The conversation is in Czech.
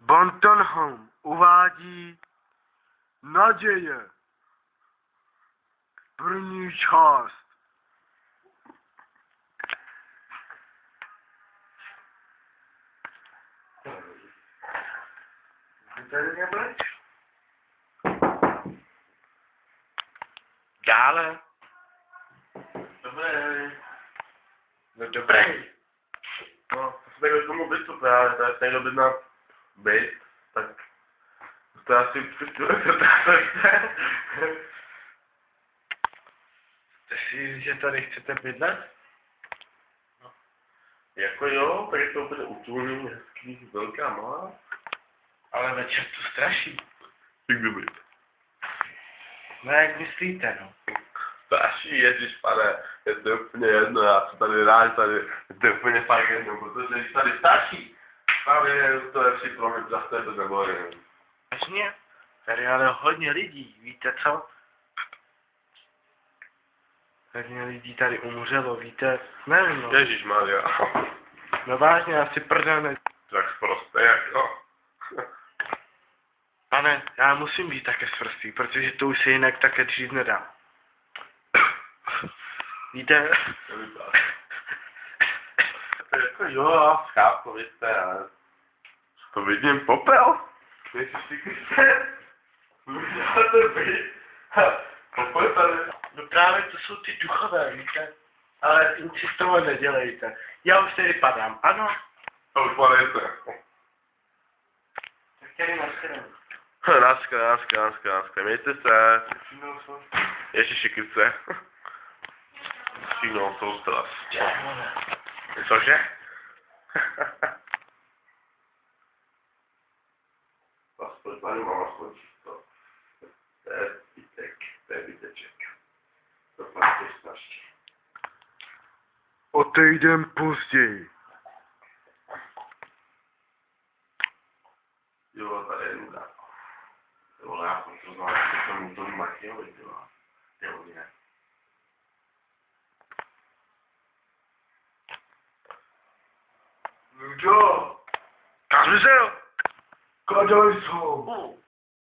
Bonton Home uvádí Naděje. První část. Tady nebudeš? Dále. Dobré. No dobrý. No, to se takhle k tomu bytu právě, to je někdo by na byt, tak to asi přistuje, Jste si, že tady chcete bydlet? No. Jako jo, tady to bude utulný, hezký, velká malá. Ale večer to straší. Jak by být? No jak myslíte, no? Straší, ježišpane, je to úplně jedno, já se tady rád, tady, je to úplně fakt jedno, protože když tady straší, právě to je si pro mě zase to nebolí. Vážně? Tady ale hodně lidí, víte co? Hodně lidí tady umřelo, víte? Nevím, no. Ježišmarja. No vážně, asi prdele. Tak prostě jako. Pane, já musím být také sprostý, protože to už se jinak také dřív nedá. Víte? Jako jo, já chápu, víte, ale to vidím popel. Ježiši Kriste. Můžete být. Popel tady. No právě to jsou ty duchové, víte? Ale nic si z toho nedělejte. Já už tady padám, ano? To už padejte. Tak tady naschledanou. Láska, mějte se. Ježiši Kriste. Střínou jsou stras. Cože? Aspoň tady mám aspoň čisto. To je zbyteček. To fakt je strašně. O týden později. Jo, tady je nuda. To vole, já jsem to znal, že to mu to Matějovi, jo, ne. Luďo! Kam jsi? Kadaj jsou?